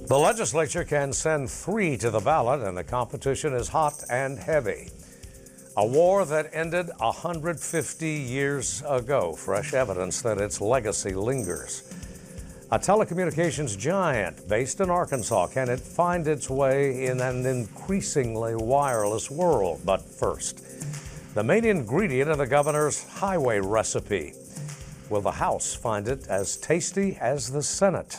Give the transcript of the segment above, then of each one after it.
The legislature can send 3 to the ballot, and the competition is hot and heavy. A war that ended 150 years ago, fresh evidence that its legacy lingers. A telecommunications giant based in Arkansas, can it find its way in an increasingly wireless world? But first, the main ingredient of the governor's highway recipe. Will the House find it as tasty as the Senate?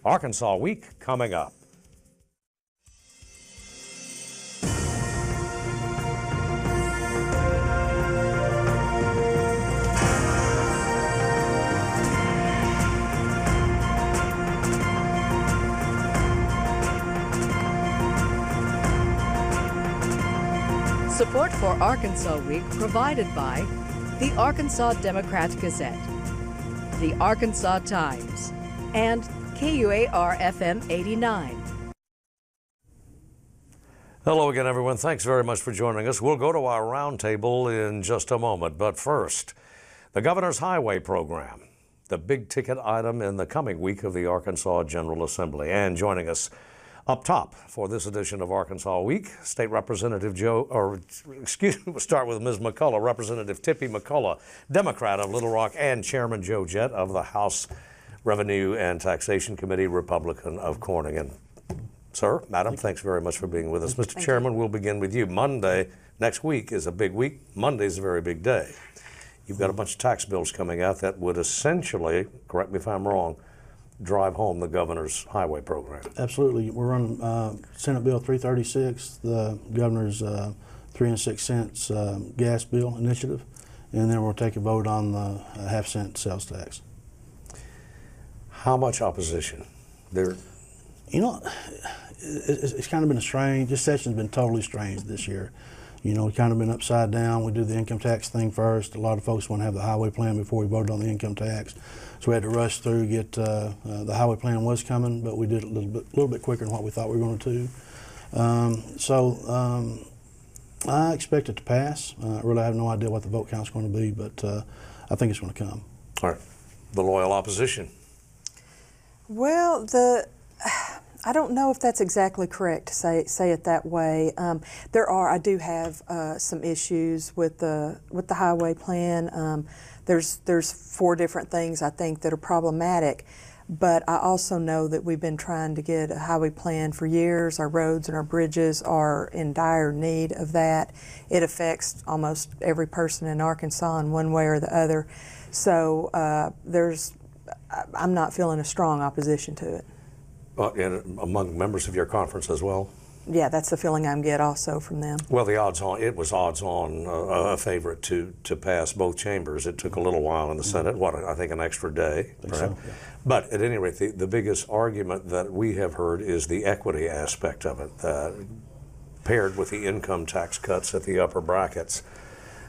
Arkansas Week coming up. Support for Arkansas Week provided by the Arkansas Democrat-Gazette, the Arkansas Times, and KUAR-FM 89. Hello again, everyone. Thanks very much for joining us. We'll go to our roundtable in just a moment. But first, the governor's highway program, the big ticket item in the coming week of the Arkansas General Assembly. And joining us up top for this edition of Arkansas Week, State Representative we'll start with Ms. McCullough, Representative Tippy McCullough, Democrat of Little Rock, and Chairman Joe Jett of the House Revenue and Taxation Committee, Republican of Corning. And sir, madam, thanks very much for being with us. Mr. Chairman, we'll begin with you. Monday, next week, is a big week. Monday is a very big day. You've got a bunch of tax bills coming out that would essentially, correct me if I'm wrong, drive home the governor's highway program. Absolutely. We're on Senate Bill 336, the governor's 3 and 6 cents gas bill initiative, and then we'll take a vote on the half-cent sales tax. How much opposition? You know, it's kind of been this session's been totally strange this year. You know, we've kind of been upside down. We do the income tax thing first. A lot of folks want to have the highway plan before we voted on the income tax. So we had to rush through, get the highway plan was coming, but we did it a little bit quicker than what we thought we were going to do. I expect it to pass. I really have no idea what the vote count's going to be, but I think it's going to come. All right. The loyal opposition. Well, I don't know if that's exactly correct to say it that way. I do have some issues with the highway plan. There's 4 different things I think that are problematic, but I also know that we've been trying to get a highway plan for years. Our roads and our bridges are in dire need of that. It affects almost every person in Arkansas in one way or the other. So I'm not feeling a strong opposition to it. And among members of your conference as well? Yeah, that's the feeling I get also from them. Well, it was odds on a favorite to pass both chambers. It took a little while in the Senate, I think an extra day, perhaps. So, yeah. But at any rate, the biggest argument that we have heard is the equity aspect of it, paired with the income tax cuts at the upper brackets.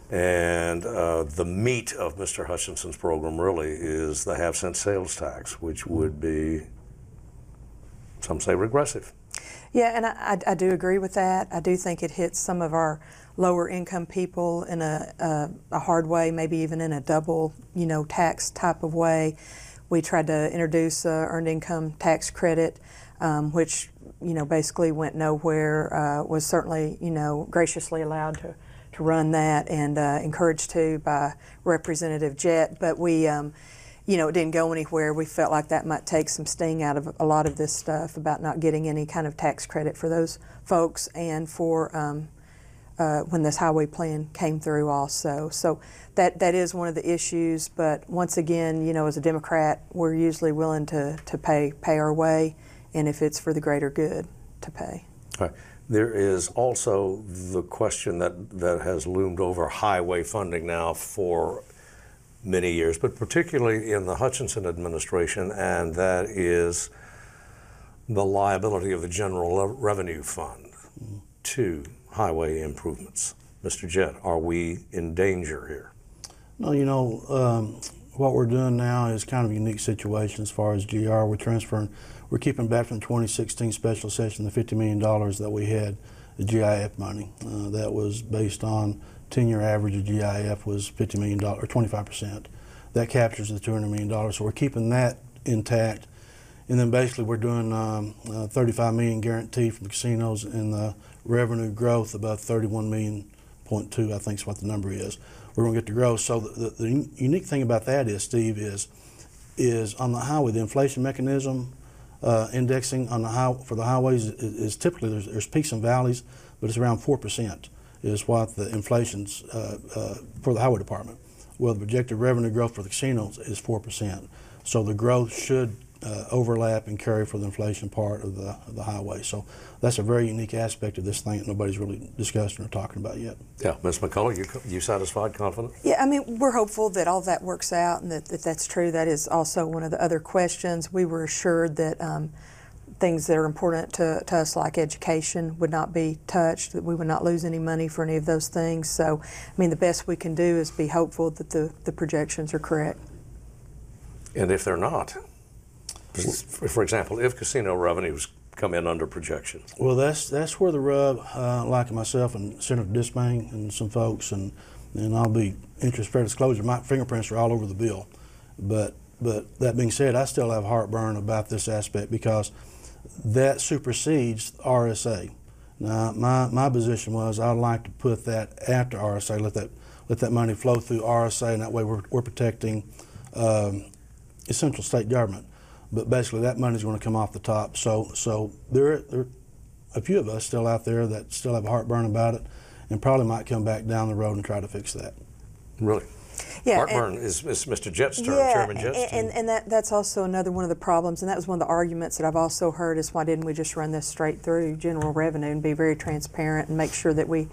And the meat of Mr. Hutchinson's program really is the half-cent sales tax, which would be, some say, regressive. Yeah, and I do agree with that. I do think it hits some of our lower income people in a hard way, maybe even in a double, tax type of way. We tried to introduce earned income tax credit, which, basically went nowhere, was certainly, graciously allowed to run that and encouraged to by Representative Jett, but we it didn't go anywhere. We felt like that might take some sting out of a lot of this stuff about not getting any kind of tax credit for those folks and for when this highway plan came through also. So that is one of the issues, but once again, as a Democrat, we're usually willing to pay our way, and if it's for the greater good, to pay. All right. There is also the question that has loomed over highway funding now for many years, but particularly in the Hutchinson administration, and that is the liability of the General Revenue Fund to highway improvements. Mr. Jett, are we in danger here? No, what we're doing now is kind of a unique situation as far as GR. We're keeping back from the 2016 special session the $50 million that we had, the GIF money. That was based on 10-year average of GIF was $50 million, or 25%. That captures the $200 million. So we're keeping that intact. And then basically we're doing 35 million guaranteed from the casinos, and the revenue growth about 31 million point two, I think is what the number is. We're going to get the growth. So the unique thing about that is, Steve, is on the highway, the inflation mechanism indexing on for the highways is typically there's peaks and valleys, but it's around 4% is what the inflation's for the highway department. Well, the projected revenue growth for the casinos is 4%. So the growth should overlap and carry for the inflation part of the highway. So that's a very unique aspect of this thing that nobody's really discussing or talking about yet. Yeah, Ms. McCullough, you satisfied, confident? Yeah, I mean, we're hopeful that all that works out and that that's true. That is also one of the other questions. We were assured that things that are important to us, like education, would not be touched, that we would not lose any money for any of those things. So, I mean, the best we can do is be hopeful that the projections are correct. And if they're not, for example, if casino revenues come in under projection? Well, that's where the rub, like myself and Senator Disbang and some folks, and I'll be interested fair disclosure, my fingerprints are all over the bill. But that being said, I still have heartburn about this aspect because that supersedes RSA. Now, my position was I'd like to put that after RSA, let that money flow through RSA, and that way we're protecting essential state government. But basically, that money's going to come off the top. So there are a few of us still out there that still have a heartburn about it, and probably might come back down the road and try to fix that. Really? Yeah, heartburn is Mr. Jett's term, yeah, Chairman Jett's term. And that's also another one of the problems, and that was one of the arguments that I've also heard is why didn't we just run this straight through general revenue and be very transparent and make sure that we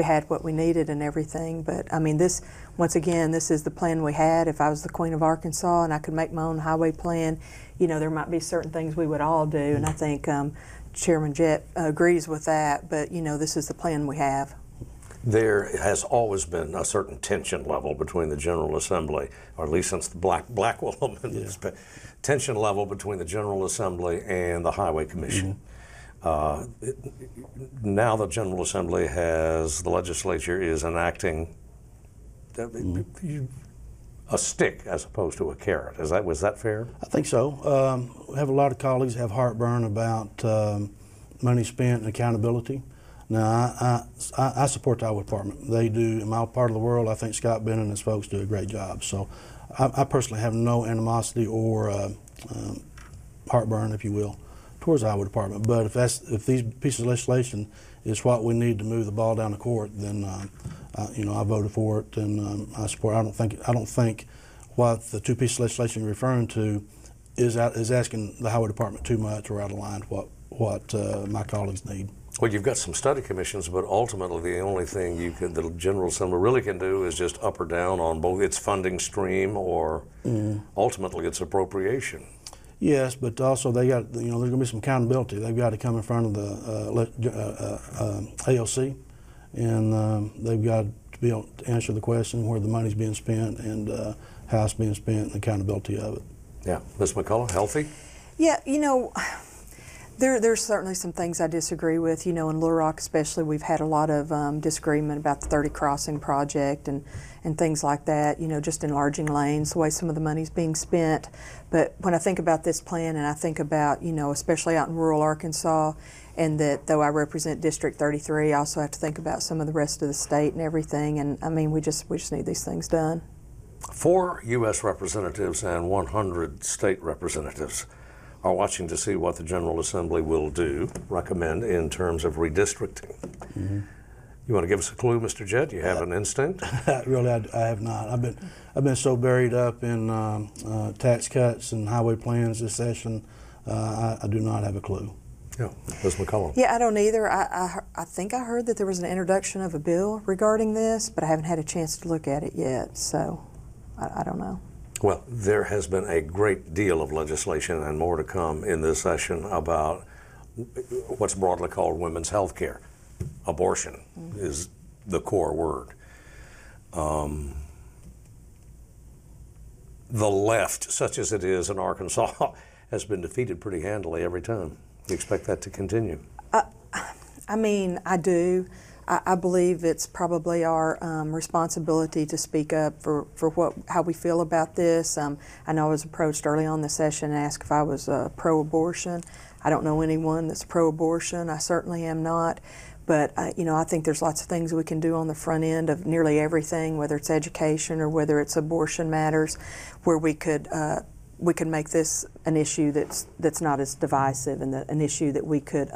had what we needed and everything. But I mean, this, once again, this is the plan we had. If I was the Queen of Arkansas and I could make my own highway plan, you know, there might be certain things we would all do, and I think Chairman Jett agrees with that, but you know, this is the plan we have. There has always been a certain tension level between the General Assembly, or at least since the Blackwell Amendment, tension level between the General Assembly and the Highway Commission. Now the General Assembly the legislature is enacting a stick as opposed to a carrot. Was that fair? I think so. We have a lot of colleagues have heartburn about money spent and accountability. Now, I support the Highway Department. They do, in my part of the world, I think Scott Bennett and his folks do a great job. So I personally have no animosity or heartburn, if you will, towards the Highway Department. But if these pieces of legislation is what we need to move the ball down the court, then you know, I voted for it and I support. I don't think what the two pieces of legislation you're referring to is asking the Highway Department too much or out of line what my colleagues need. Well, you've got some study commissions, but ultimately the only thing the General Assembly really can do is just up or down on both its funding stream or ultimately its appropriation. Yes, but also they got, you know, there's going to be some accountability. They've got to come in front of the ALC, and they've got to be able to answer the question where the money's being spent and how it's being spent and the accountability of it. Yeah. Ms. McCullough, healthy? Yeah, you know, there's certainly some things I disagree with. You know, in Little Rock especially, we've had a lot of disagreement about the 30 Crossing project and things like that, you know, just enlarging lanes, the way some of the money's being spent. But when I think about this plan and I think about, you know, especially out in rural Arkansas, and that though I represent District 33, I also have to think about some of the rest of the state and everything. And I mean, we just need these things done. 4 U.S. representatives and 100 state representatives are watching to see what the General Assembly will recommend in terms of redistricting. You want to give us a clue, Mr. Jett? You have an instinct? Really, I have not. I've been so buried up in tax cuts and highway plans this session. I do not have a clue. Yeah, Ms. McCullough. Yeah, I don't either. I think I heard that there was an introduction of a bill regarding this, but I haven't had a chance to look at it yet, so I don't know. Well, there has been a great deal of legislation and more to come in this session about what's broadly called women's health care. Abortion is the core word. The left, such as it is in Arkansas, has been defeated pretty handily every time. You expect that to continue? I mean, I do. I believe it's probably our responsibility to speak up for how we feel about this. I know I was approached early on in the session and asked if I was pro-abortion. I don't know anyone that's pro-abortion. I certainly am not. But I think there's lots of things we can do on the front end of nearly everything, whether it's education or whether it's abortion matters, where we could make this an issue that's not as divisive and an issue that we could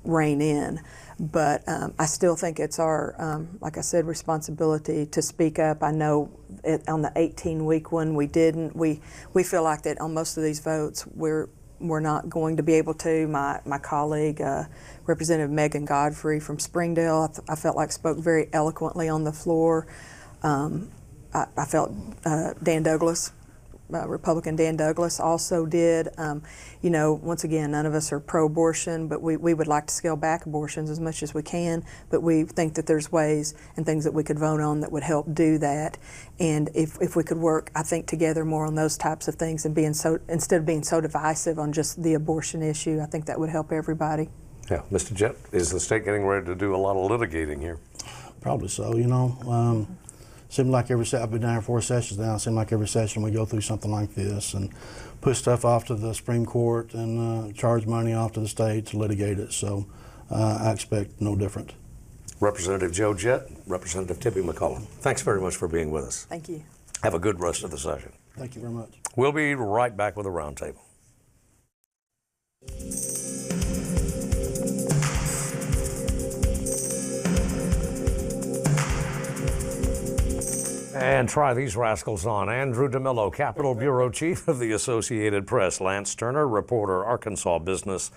rein in. But I still think it's our, like I said, responsibility to speak up. I know on the 18-week one we didn't. We feel like that on most of these votes we're not going to be able to. My colleague, Representative Megan Godfrey from Springdale, I felt like spoke very eloquently on the floor. I felt Dan Douglas, Republican Dan Douglas, also did. Once again, none of us are pro-abortion, but we would like to scale back abortions as much as we can, but we think that there's ways and things that we could vote on that would help do that. And if we could work, I think, together more on those types of things and instead of being so divisive on just the abortion issue, I think that would help everybody. Yeah, Mr. Jett, is the state getting ready to do a lot of litigating here? Probably so, Seems like I've been down here 4 sessions now. It seems like every session we go through something like this and push stuff off to the Supreme Court and charge money off to the state to litigate it. So I expect no different. Representative Joe Jett, Representative Tippy McCollum, thanks very much for being with us. Thank you. Have a good rest of the session. Thank you very much. We'll be right back with a roundtable. And try these rascals on. Andrew DeMillo, Capitol Bureau Chief of the Associated Press. Lance Turner, reporter, Arkansas Business.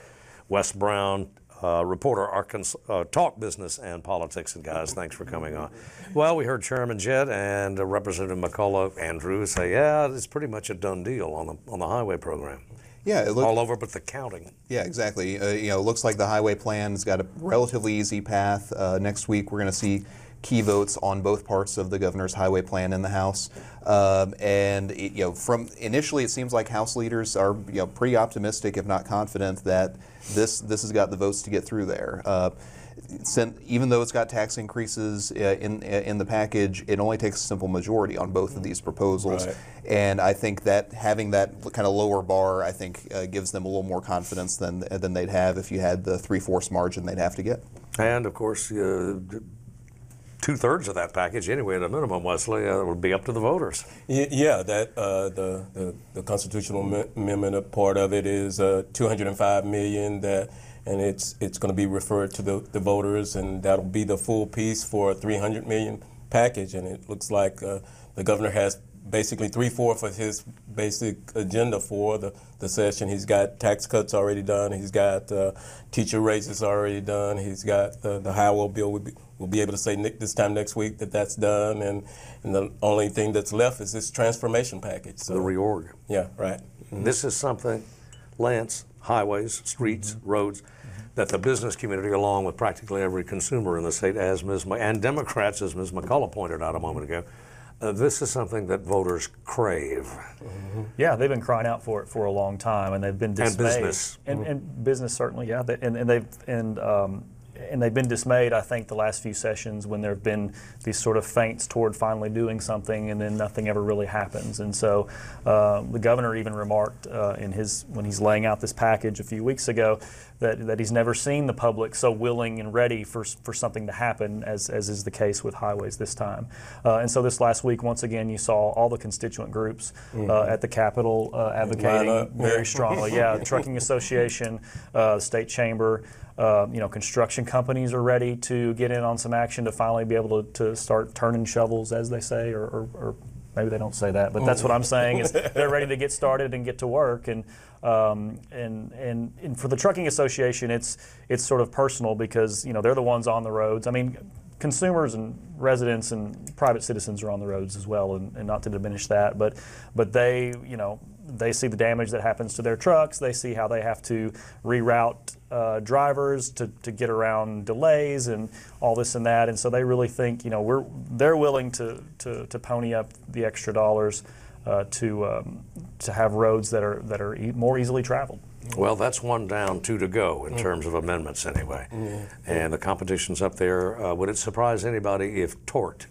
Wes Brown, reporter, Arkansas, Talk Business and Politics. And guys, thanks for coming on. Well, we heard Chairman Jett and Representative McCullough, Andrew, say, yeah, it's pretty much a done deal on the highway program. Yeah, all over but the counting. Yeah, exactly. It looks like the highway plan's got a relatively easy path. Next week, we're going to see key votes on both parts of the governor's highway plan in the House, from initially it seems like House leaders are pretty optimistic, if not confident, that this has got the votes to get through there. Even though it's got tax increases in the package, it only takes a simple majority on both of these proposals, right. And I think that having that kind of lower bar, I think, gives them a little more confidence than they'd have if you had the 3/4 margin they'd have to get. And of course, 2/3 of that package, anyway, at a minimum, Wesley, would be up to the voters. Yeah, that the constitutional amendment part of it is $205 million and it's going to be referred to the voters, and that'll be the full piece for a $300 million package. And it looks like the governor has basically 3/4 of his basic agenda for the session. He's got tax cuts already done. He's got teacher raises already done. He's got the highway bill. We'll be able to say this time next week that that's done, and the only thing that's left is this transformation package. So, the reorg. Yeah, right. Mm-hmm. This is something, Lance, highways, streets, roads, that the business community, along with practically every consumer in the state, and Democrats, as Ms. McCullough pointed out a moment ago, this is something that voters crave. Mm-hmm. Yeah, they've been crying out for it for a long time, and they've been dismayed. And business. And business, certainly, yeah. And they've been dismayed, I think, the last few sessions when there have been these sort of feints toward finally doing something, and then nothing ever really happens. And so the governor even remarked when he's laying out this package a few weeks ago that he's never seen the public so willing and ready for something to happen as is the case with highways this time. And so this last week, once again, you saw all the constituent groups at the Capitol advocating very strongly. Yeah, Trucking Association, State Chamber. Construction companies are ready to get in on some action to finally be able to start turning shovels, as they say, or maybe they don't say that, but that's what I'm saying is they're ready to get started and get to work. And for the Trucking Association, it's sort of personal because they're the ones on the roads. I mean, consumers and residents and private citizens are on the roads as well, and not to diminish that, but they they see the damage that happens to their trucks. They see how they have to reroute drivers to get around delays and all this and that. And so they really think, they're willing to pony up the extra dollars to have roads that are more easily traveled. Well, that's one down, two to go in terms of amendments anyway. And the competition's up there. Would it surprise anybody if tort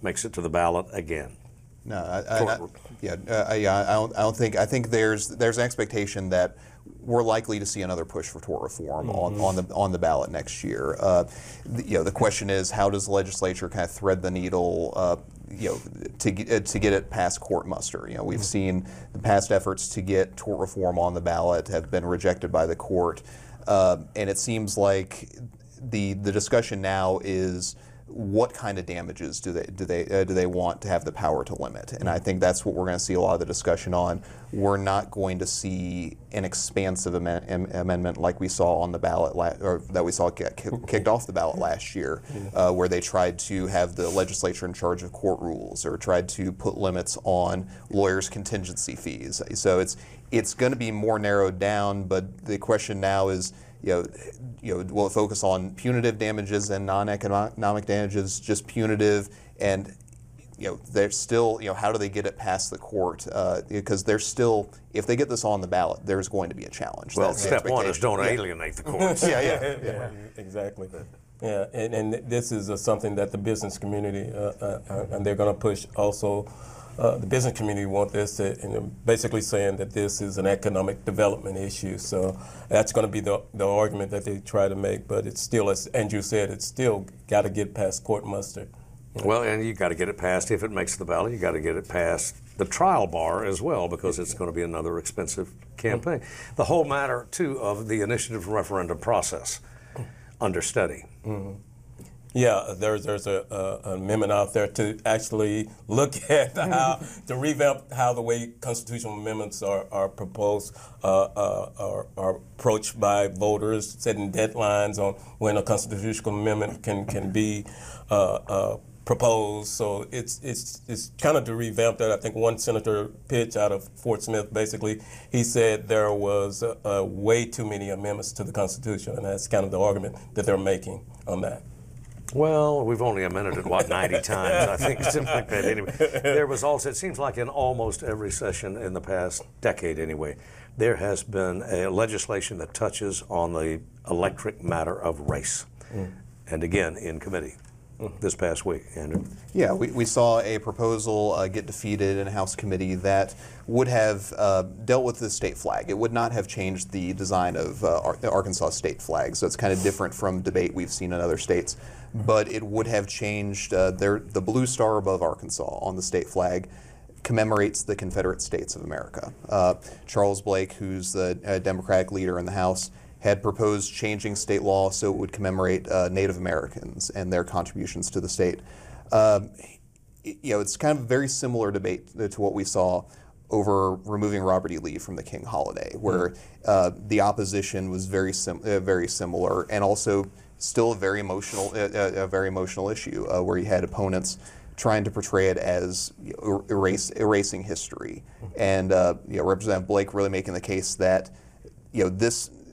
makes it to the ballot again? No, I don't think. I think there's an expectation that we're likely to see another push for tort reform on the ballot next year. The question is, how does the legislature kind of thread the needle? To get it past court muster. We've seen the past efforts to get tort reform on the ballot have been rejected by the court, and it seems like the discussion now is, what kind of damages do they want to have the power to limit? And I think that's what we're going to see a lot of the discussion on. We're not going to see an expansive amendment like we saw on the ballot, or that we saw get kicked off the ballot last year, where they tried to have the legislature in charge of court rules, or tried to put limits on lawyers' contingency fees. So it's going to be more narrowed down. But the question now is, will it focus on punitive damages and non-economic damages, just punitive? And they're still, how do they get it past the court? Because they're still, if they get this on the ballot, there's going to be a challenge. Well, step one is don't alienate the courts. Yeah, exactly. Yeah, and this is something that the business community, and they're going to push also. The business community want this, and they're basically saying that this is an economic development issue. So that's going to be the argument that they try to make. But it's still, as Andrew said, it's still got to get past court muster. Well, and you got to get it passed. If it makes the ballot, you got to get it past the trial bar as well, because it's going to be another expensive campaign. The whole matter, too, of the initiative referendum process under study. Yeah, there's an amendment out there to actually look at to revamp how the way constitutional amendments are proposed, are approached by voters, setting deadlines on when a constitutional amendment can be proposed. So it's kind of to revamp that. I think one senator pitched out of Fort Smith, basically, he said there was way too many amendments to the Constitution, and that's kind of the argument that they're making on that. Well, we've only amended it, 90 times, I think, something like that. Anyway, there was also, it seems like in almost every session in the past decade anyway, there has been a legislation that touches on the electric matter of race. And again, in committee this past week. Andrew? Yeah, we saw a proposal get defeated in a House committee that would have dealt with the state flag. It would not have changed the design of the Arkansas state flag, so it's kind of different from debate we've seen in other states. But it would have changed the blue star above Arkansas on the state flag commemorates the Confederate States of America. Charles Blake, who's the Democratic leader in the House, had proposed changing state law so it would commemorate Native Americans and their contributions to the state. It's kind of a very similar debate to what we saw over removing Robert E. Lee from the King holiday, where the opposition was very similar, and also still a very emotional issue, where you had opponents trying to portray it as erasing history, and Representative Blake really making the case that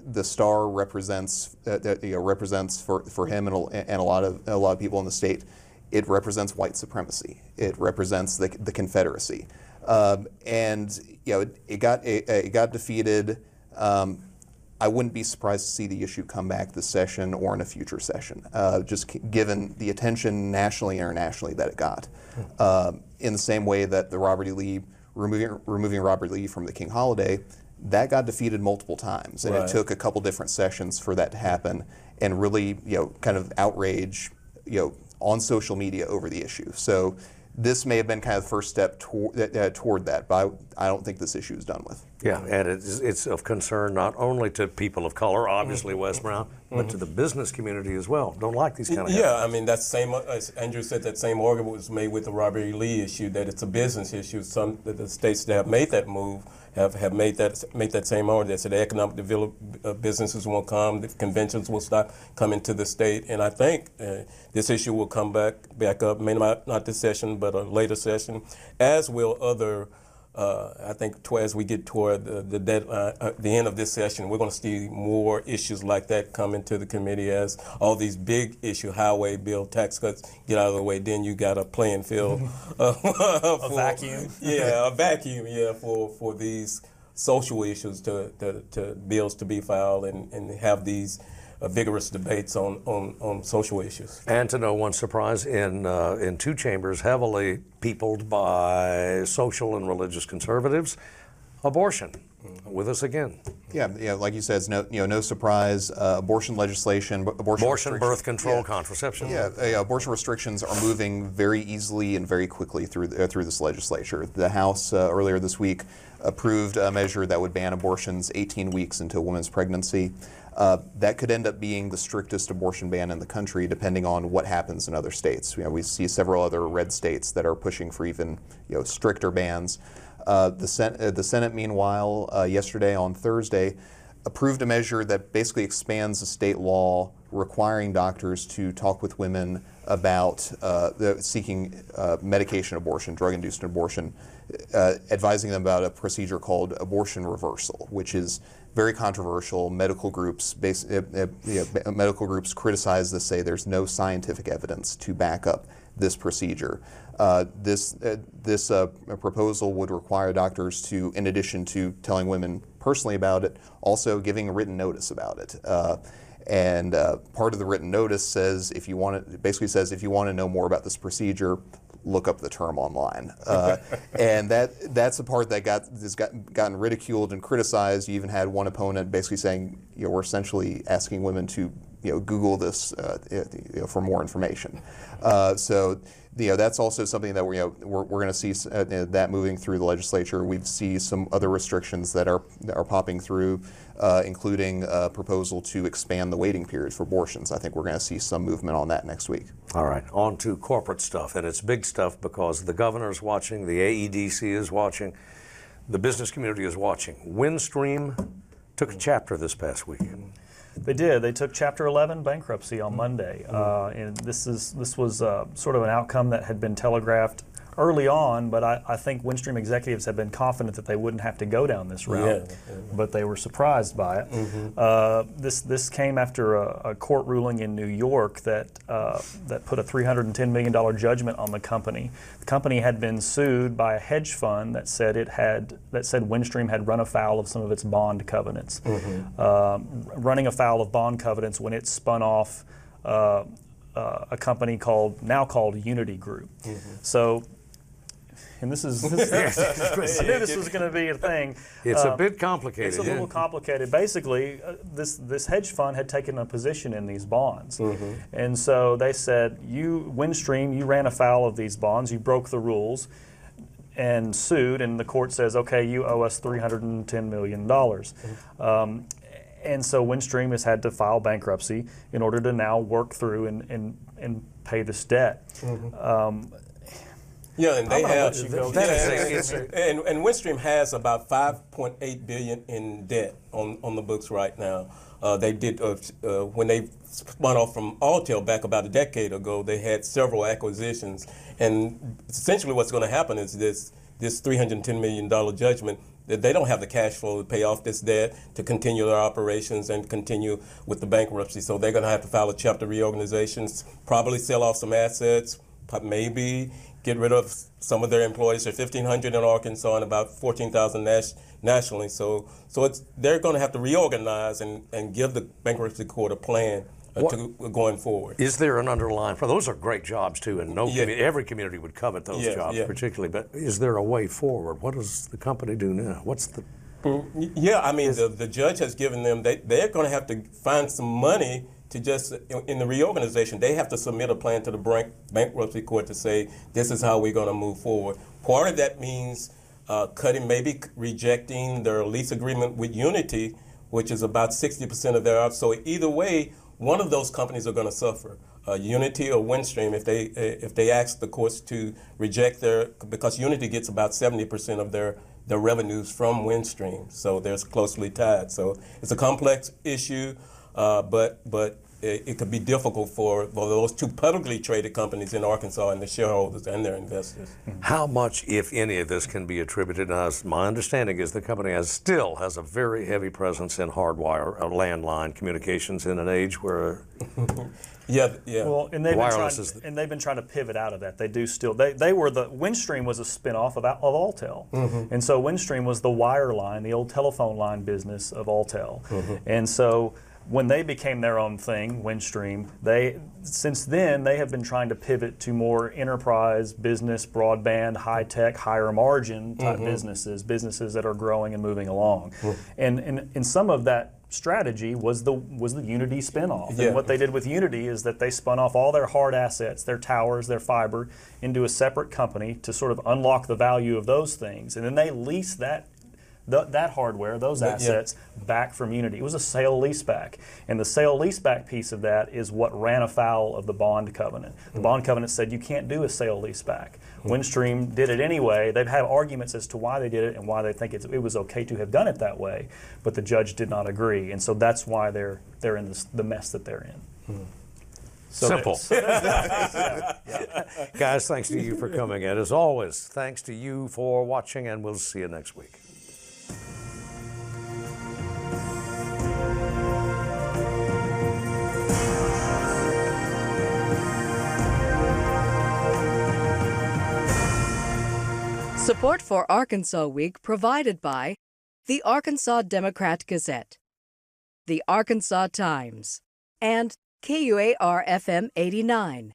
the star represents for him and a lot of people in the state. It represents white supremacy. It represents the Confederacy, and it got defeated. I wouldn't be surprised to see the issue come back this session or in a future session, just given the attention nationally and internationally that it got. In the same way that the removing Robert Lee from the King holiday, that got defeated multiple times, and it took a couple different sessions for that to happen, and really, kind of outrage, on social media over the issue. So this may have been kind of the first step toward that, but I don't think this issue is done with. Yeah, and it's of concern not only to people of color, obviously Wes Brown, but to the business community as well. Don't like these kind of Yeah, I mean, that's same, as Andrew said, that same argument was made with the Robert E. Lee issue, that it's a business issue. Some of the states that have made that move have made that same argument. They said the economic businesses won't come, the conventions will stop coming to the state, and I think this issue will come back up, maybe not this session, but a later session, as will other. I think as we get toward the end of this session, we're going to see more issues like that come into the committee as all these big issue, highway bill, tax cuts get out of the way. Then you got a playing field, a vacuum. Yeah, a vacuum. Yeah, for these social issues to bills to be filed and have these vigorous debates on social issues. And to no one's surprise, in two chambers heavily peopled by social and religious conservatives, abortion. With us again. Yeah, like you said, it's no surprise. Abortion legislation, abortion, birth control, contraception. Yeah, abortion restrictions are moving very easily and very quickly through this legislature. The House earlier this week approved a measure that would ban abortions 18 weeks into a woman's pregnancy. That could end up being the strictest abortion ban in the country, depending on what happens in other states. We see several other red states that are pushing for even stricter bans. The Senate, meanwhile, yesterday on Thursday, approved a measure that basically expands the state law requiring doctors to talk with women about seeking medication abortion, drug-induced abortion, advising them about a procedure called abortion reversal, which is very controversial. Medical groups criticize this, say there's no scientific evidence to back up this procedure. This proposal would require doctors to, in addition to telling women personally about it, also giving a written notice about it. And part of the written notice says, if you want to know more about this procedure, look up the term online. And that's the part that has gotten ridiculed and criticized. You even had one opponent basically saying, we're essentially asking women to Google this for more information. So that's also something that we're going to see that moving through the legislature. We see some other restrictions that are popping through, including a proposal to expand the waiting period for abortions. I think we're going to see some movement on that next week. All right, on to corporate stuff, and it's big stuff because the governor's watching, the AEDC is watching, the business community is watching. Windstream took a chapter this past week. They did. They took Chapter 11 bankruptcy on Monday, and this was sort of an outcome that had been telegraphed early on, but I think Windstream executives have been confident that they wouldn't have to go down this route, but they were surprised by it. This came after a court ruling in New York that put a $310 million judgment on the company. The company had been sued by a hedge fund that said Windstream had run afoul of some of its bond covenants, running afoul of bond covenants when it spun off a company now called Unity Group. So. And I knew this was going to be a thing. It's a bit complicated. It's a little complicated. Basically, this hedge fund had taken a position in these bonds. And so they said, Windstream, you ran afoul of these bonds, you broke the rules, and sued, and the court says, okay, you owe us $310 million. And so Windstream has had to file bankruptcy in order to now work through and pay this debt. Yeah, and they have, and Windstream has about $5.8 billion in debt on the books right now. They did when they spun off from Altel back about a decade ago. They had several acquisitions, and essentially what's going to happen is this $310 million judgment. They don't have the cash flow to pay off this debt, to continue their operations and continue with the bankruptcy. So they're going to have to file a chapter reorganization, probably sell off some assets, maybe get rid of some of their employees. There are 1,500 in Arkansas and about 14,000 nationally. So they're going to have to reorganize and give the bankruptcy court a plan to going forward. Is there an underlying? Those are great jobs too, and every community would covet those jobs particularly. But is there a way forward? What does the company do now? What's the? Yeah, I mean the judge has given them. They're going to have to find some money to just, in the reorganization, they have to submit a plan to the bankruptcy court to say, this is how we're going to move forward. Part of that means maybe rejecting their lease agreement with Unity, which is about 60% of their ops. So either way, one of those companies are going to suffer. Unity or Windstream, if they ask the courts to reject because Unity gets about 70% of their revenues from Windstream, so they're closely tied. So it's a complex issue. But it could be difficult for those two publicly traded companies in Arkansas and the shareholders and their investors. How much, if any, of this can be attributed? Now, my understanding is the company still has a very heavy presence in hardwire, landline communications in an age where Yeah. Well, and they've been trying to pivot out of that. They do still. They were Windstream was a spinoff of Alltel, and so Windstream was the wire line, the old telephone line business of Alltel, and so when they became their own thing, Windstream, since then they have been trying to pivot to more enterprise business, broadband, high tech, higher margin type businesses that are growing and moving along, and some of that strategy was the Unity spinoff. And what they did with Unity is that they spun off all their hard assets, their towers, their fiber, into a separate company to sort of unlock the value of those things, and then they leased that hardware, those assets, back from Unity. It was a sale leaseback. And the sale leaseback piece of that is what ran afoul of the bond covenant. The bond covenant said you can't do a sale leaseback. Windstream did it anyway. They've had arguments as to why they did it and why they think it was okay to have done it that way, but the judge did not agree. And so that's why they're in the mess that they're in. Simple. Guys, thanks to you for coming in. As always, thanks to you for watching, and we'll see you next week. Support for Arkansas Week provided by the Arkansas Democrat-Gazette, the Arkansas Times, and KUAR-FM 89.